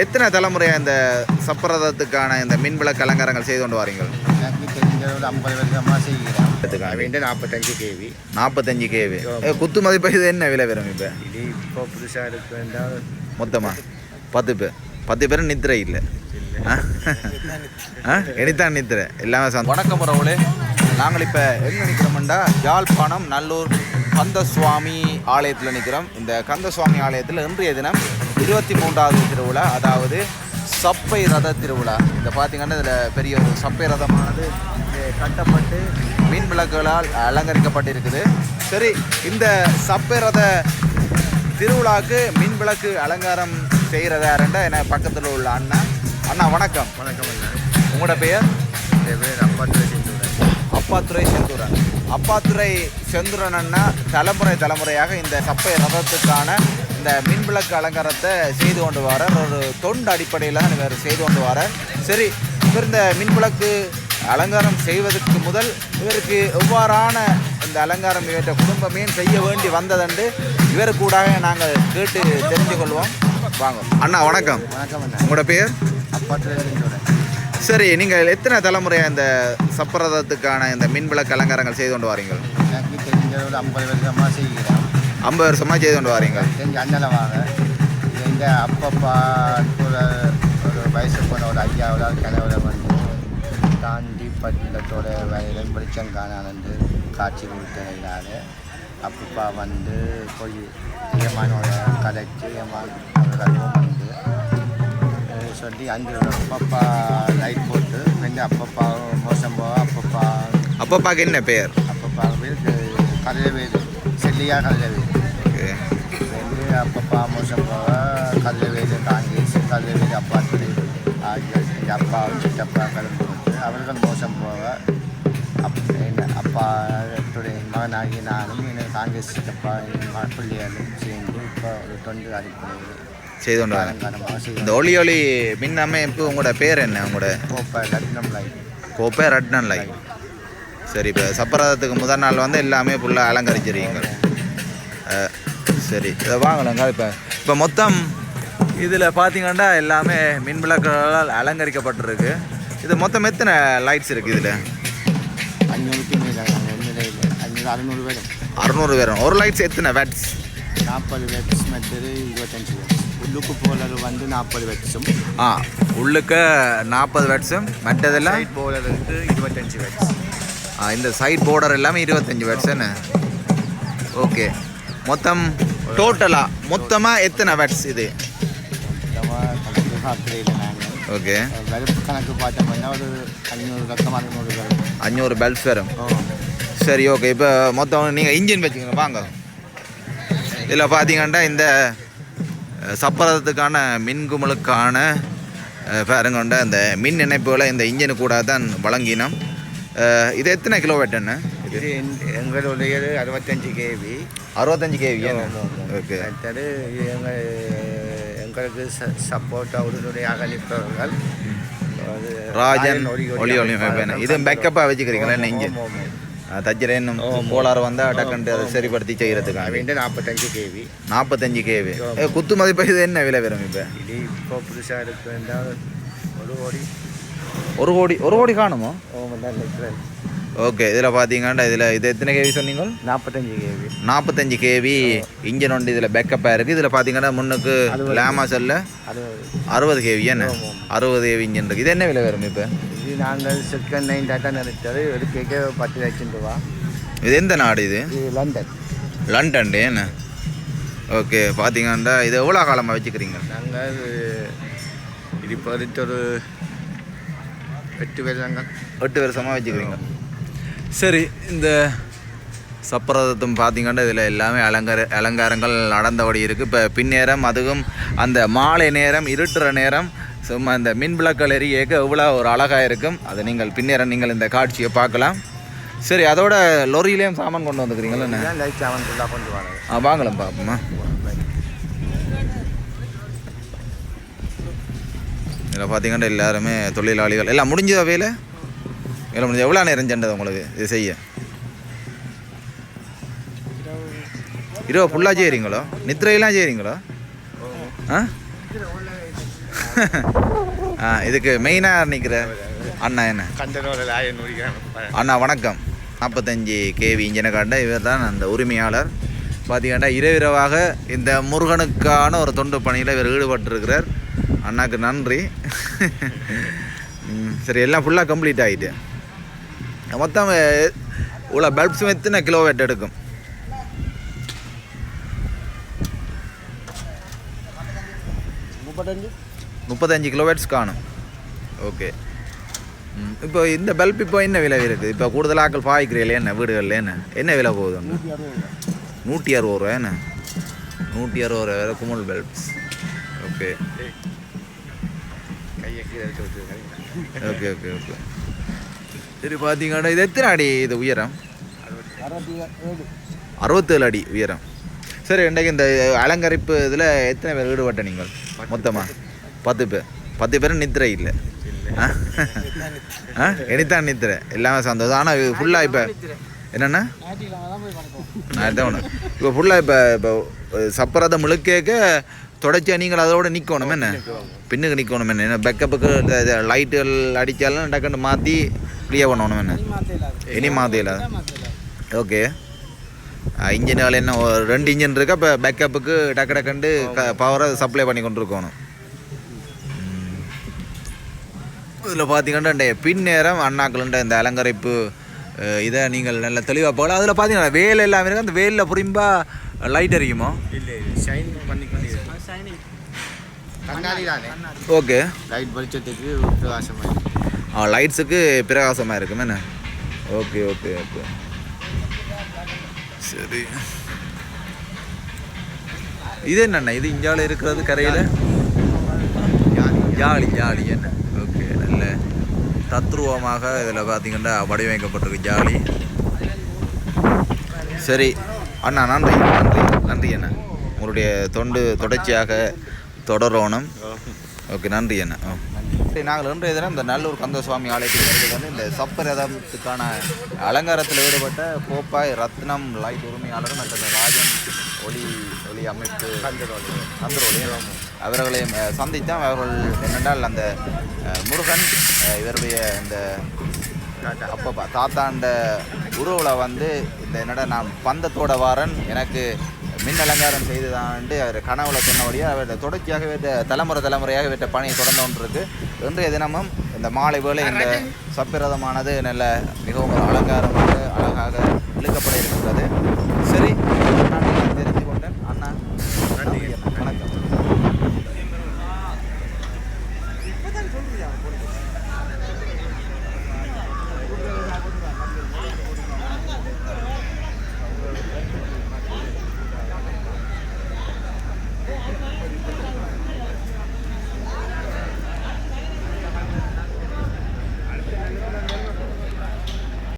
எத்தனை தலைமுறையாக இந்த சப்பரதத்துக்கான இந்த மின்விளக்கு அலங்காரங்கள் செய்து கொண்டு வாரீங்கள்? எனக்கு தெரிஞ்ச ஒரு 50 வருஷமாக செய்கிறேன். வேண்டிய 45 கேவி. 45 கேவி. குத்து மதிப்பு இது என்ன விலை வரும்? இப்போ இது இப்போ புதுசாக இருக்கு வேண்டாம். மொத்தமாக 10 பேரும் நித்திரை இல்லை. இனித்தான் நித்திரை எல்லாமே. வணக்கம் உறவுகளே, நாங்கள் இப்போ எங்கே நிற்கிறோம்டா யாழ்ப்பாணம் நல்லூர் கந்தசுவாமி ஆலயத்தில் நிற்கிறோம். இந்த கந்தசுவாமி ஆலயத்தில் இன்றைய தினம் 23வது திருவிழா, அதாவது சப்பை ரத திருவிழா. இதை பார்த்திங்கன்னா இதில் பெரிய ஒரு சப்பை ரதமானது கட்டப்பட்டு மீன் விளக்குகளால் அலங்கரிக்கப்பட்டிருக்குது. சரி, இந்த சப்பை ரத திருவிழாவுக்கு மின் விளக்கு அலங்காரம் செய்கிறதாருண்டா என பக்கத்தில் உள்ள அண்ணா வணக்கம். வணக்கம் அண்ணா. உங்களோட பெயர்? என் பேர் அப்பாத்துரை செந்தூரன். அப்பாத்துரை செந்தூரன் அண்ணா தலைமுறையாக இந்த சப்பை ரதத்துக்கான இந்த மின்விளக்கு அலங்காரத்தை செய்து கொண்டு வரார். ஒரு தொண்டு அடிப்படையில் தான் இவர் செய்து கொண்டு வரார். சரி, இவர் இந்த மின்விளக்கு அலங்காரம் செய்வதற்கு முதல் இவருக்கு எவ்வாறான இந்த அலங்காரம் இவற்றை குடும்பமே செய்ய வேண்டி வந்ததென்று இவர் கூட நாங்கள் கேட்டு தெரிந்து கொள்வோம். வாங்க அண்ணா. வணக்கம். வணக்கம் அண்ணா. உங்களோட பேர்? அப்பாத்துரை செந்தூரன். சரி, நீங்கள் எத்தனை தலைமுறையாக இந்த சப்பரதத்துக்கான இந்த மின்விளக்கு அலங்காரங்கள் செய்து கொண்டு வாரீங்கள்? எனக்கு தெரிஞ்ச ஒரு 50 வருஷமாக செய்கிறேன். 50 வருஷமாக செய்து கொண்டு வாரீங்க? தெரிஞ்ச அண்ணனை வாங்க. இந்த அப்பப்பா ஒரு வயசு போன ஒரு ஐயாவோட கிணவுல வந்து தாண்டி பட்டத்தோட வேலையில் வெளிச்சம் காணானது காட்சி கொடுத்ததுனால அப்பப்பா வந்து போய் ஏமானோட கதைச்சு ஏமான் வந்து சொல்லி 5 அப்பப்பா லைட் போட்டு ரெண்டு அப்பப்பா மோசம் போக அப்பப்பாக்கு என்ன பெயர்? அப்பப்பா வீடு கல்லவேலு, செல்லியா கல்லவேலு. ரெண்டு அப்பப்பா மோசம் போக கல்லவேலு காங்கிரஸ், கல்லவேலு அப்பாத்துறை ஆகிய அப்பா சித்தப்பா கலந்து கொடுத்து அவர்கள் மோசம் போக அப்பாத்துடைய மகனாகி நானும் எனக்கு காங்கிரஸ் சித்தப்பா பிள்ளைகளும் சேர்ந்து இப்போ ஒரு தொண்டு அடிப்படையில் செய்து கொண்டு வரேன். இந்த ஒளி மின் அமைப்பு உங்களோட பேர் என்ன? உங்களோட கோப்பை ரட்னம் லை. சரி, இப்போ சப்பரதத்துக்கு முதல் நாள் வந்து எல்லாமே ஃபுல்லாக அலங்கரிச்சிருக்கீங்க. சரி, இதை வாங்கலங்க. இப்போ மொத்தம் இதில் பார்த்தீங்கன்னா எல்லாமே மின் விளக்குகளால் அலங்கரிக்கப்பட்டிருக்கு. இது மொத்தம் எத்தனை லைட்ஸ் இருக்குது இதில்? 600 பேரும். 600 பேரும். ஒரு லைட்ஸ் எத்தனை வேட்ஸ்? 40 வேட்ஸ், மற்றது 25 வேட்ஸ். உள்ளுக்கு போலர் வந்து 40 வேட்ஸும். உள்ளுக்கு 40 வேட்ஸும், மற்றதெல்லாம் சைட் போலருக்கு 25 வேட்ஸ். இந்த சைட் போர்டர் எல்லாமே 25 வேட்ஸ் என்ன? ஓகே. மொத்தமாக எத்தனை வேட்ஸ் இது? ஓகே. கணக்கு பார்த்தோம்னா ஒரு 500 பெல்ட்ஸ் வரும். சரி, ஓகே. இப்போ மொத்தம் நீங்கள் இன்ஜின் வச்சுக்கோங்க. வாங்க. இதில் பார்த்தீங்கன்னா இந்த சப்பரத்துக்கான மின்குமலுக்கான பாருங்கொண்ட இந்த மின் இணைப்புகளை இந்த இன்ஜினு கூட தான் வழங்கினோம். இது எத்தனை கிலோவாட்டுன்னு? இது எங்களுடைய 65 கேவி. 65 கேவி. ஓகே. அடுத்தது எங்களுக்கு சப்போர்ட்டாக உறுதுணையாக நிற்பவர்கள் ராஜன் ஒளி இது பேக்கப்பாக வச்சுக்கிறீங்களா? என்ன இன்ஜின் தஜ்ஜரேன் கோளாறு வந்தால் டக்குன்ட்டு அதை சரிப்படுத்தி செய்கிறதுக்காக 45 கேவி. 45 கேவி. குத்து மதிப்பு இது என்ன விலை வரும்? இப்போ இது இப்போ புதுசாக இருக்கு வேண்டாம். ஒரு கோடி காணுமோ? ஓகே. இதில் பார்த்தீங்கன்னா இது எத்தனை கேவி சொன்னீங்க? 45 கேவி. 45 கேவி இன்ஜின் ஒன்று இதில் பேக்கப்பாக இருக்குது. இதில் பார்த்தீங்கன்னா முன்னுக்கு லேமாசல்ல 60 கேவி. என்ன 60 கேவி இன்ஜின் இருக்குது. இது என்ன விலை வரும்? இப்போ இது நாங்கள் செகண்ட் 9 டாட்டா நிறுத்தது ஒரு கேட்க 10 லட்சம் ரூபா. இது எந்த நாடு? இது லண்டன். என்ன? ஓகே. பார்த்தீங்கன்னா இது எவ்வளோ காலமாக வச்சுக்கிறீங்க? நாங்கள் இது இப்போ ஒரு 8 வருஷமாக வச்சுக்கிறீங்க. சரி, இந்த சப்பரதத்தும் பார்த்தீங்கன்னா இதில் எல்லாமே அலங்காரங்கள் நடந்தபடி இருக்குது. இப்போ பின்னேரம், அதுவும் அந்த மாலை நேரம் இருட்டுற நேரம் சும்மா இந்த மின் விளக்குகள் எரியக்க எவ்வளோ ஒரு அழகாக இருக்கும். அதை நீங்கள் பின்னேரம் நீங்கள் இந்த காட்சியை பார்க்கலாம். சரி, அதோட லொரியிலையும் சாமான் கொண்டு வந்துக்கிறீங்களா? லைட் சாமான் கொண்டு வாங்க. வாங்கலாம் பார்ப்போம்மா. இதில் பார்த்தீங்கன்னா எல்லாருமே தொழிலாளிகள் எல்லாம் முடிஞ்சதா வேலை? வேலை முடிஞ்சு எவ்வளோ நேரம் சென்றது உங்களுக்கு இது செய்ய? இரவு ஃபுல்லாக செய்கிறீங்களோ? நித்திரையெல்லாம் செய்கிறீங்களோ? ஆ ஆ இதுக்கு மெயினாக நிற்கிற அண்ணா என்ன? அண்ணா வணக்கம். 45 kV இன்ஜினை காண்ட இவர் தான் அந்த உரிமையாளர். பார்த்தீங்கன்னா இரவிரவாக இந்த முருகனுக்கான ஒரு தொண்டு பணியில் இவர் ஈடுபட்டிருக்கிறார். அண்ணாக்கு நன்றி. சரி, எல்லாம் ஃபுல்லாக கம்ப்ளீட் ஆகிட்டு மொத்தம் இவ்வளோ பல்ப்ஸும் எத்தனை கிலோவாட் எடுக்கும்? 35 கிலோவாட்ஸ் காணும். ஓகே. இப்போ இந்த பல்ப் இப்போ என்ன விலை இருக்குது? இப்போ கூடுதலாக்கள் பாய்க்கிறீங்களே என்ன வீடுகளில் என்ன விலை போகுது? 160 ரூபா என்ன? 160 ரூபா வேறு குமுல் bulbs. Okay okay okay okay. சரி, பார்த்தீங்கன்னா இது எத்தனை அடி இது உயரம்? 67 அடி உயரம். சரி, இன்றைக்கு இந்த அலங்கரிப்பு இதில் எத்தனை பேர் ஈடுபட்ட நீங்கள்? மொத்தமாக 10 பேர். 10 பேரும் நித்திரை இல்லை. எனித்தான் நித்திரை எல்லாமே சந்தோஷம். ஆனால் இது ஃபுல்லாக இப்போ என்னென்னா இப்போ ஃபுல்லாக இப்போ சப்பரத்தை முழுக்க தொடர்ச்சியாக நீங்கள் அதோட நிற்கணும் என்ன? பின்னுக்கு நிற்கணும் என்ன? பேக்கப்புக்கு லைட்டுகள் அடித்தாலும் டக்குன்னு மாற்றி ஃப்ரீயாக பண்ணணும் என்ன? இனி மாற்றில. ஓகே. இன்ஜின்கள் என்ன 2 இன்ஜின் இருக்கா? இப்போ பேக்கப்புக்கு டக்குன்னு பவரை சப்ளை பண்ணி கொண்டு இருக்கணும். இதில் பார்த்தீங்கன்னா பின்னேரம் அண்ணாக்களுண்ட இந்த அலங்கரிப்பு இதை நீங்கள் நல்ல தெளிவாக போகலாம். அதில் பார்த்தீங்கன்னா வேலை எல்லாமே இருக்குது. அந்த வேலில் புரிம்பாக லைட் எரிக்குமோ? ஓகே. லைட் வெளிச்சத்துக்கு பிரகாசமாக லைட்ஸுக்கு பிரகாசமாக இருக்கும் என்ன? Okay okay okay. சரி, இது என்னண்ணா? இது இஞ்சால இருக்கிறது கரையில் ஜாலி என்ன? ஓகே, நல்ல தத்ரூபமாக இதில் பார்த்தீங்கன்னா வடிவமைக்கப்பட்டிருக்கு ஜாலி. சரி அண்ணா, நன்றி நன்றி நன்றி அண்ணா. உங்களுடைய தொண்டு தொடர்ச்சியாக தொடரணும். ஓகே, நன்றி அண்ணா. நாங்கள் இன்றைய தினம் இந்த நல்லூர் கந்தசுவாமி ஆலயத்தில் வந்து இந்த சப்பரதத்துக்கான அலங்காரத்தில் ஈடுபட்ட கோப்பாய் ரத்னம் லைட் உரிமையாளரும் மற்றும் ராஜன் ஒளி அமைப்பு கந்தரோலி அவர்களை சந்தித்தான். அவர்கள் என்னென்றால் அந்த முருகன் இவருடைய இந்த அப்பப்பா தாத்தாண்ட உருவில் வந்து இந்த என்னடா நான் பந்தத்தோட வாரன் எனக்கு மின் அலங்காரம் செய்துதான்ட்டு அவர் கனவுல சொன்னபடியாக அவருடைய தொடர்ச்சியாக தலைமுறையாக இவற்றை பணியை தொடர்ந்து கொண்டிருக்கு. இன்றைய தினமும் இந்த மாலை வேளை இந்த சப்பிரதமானது நல்ல மிகவும் அலங்காரமாக அழகாக இழுக்கப்பட இருக்கின்றது.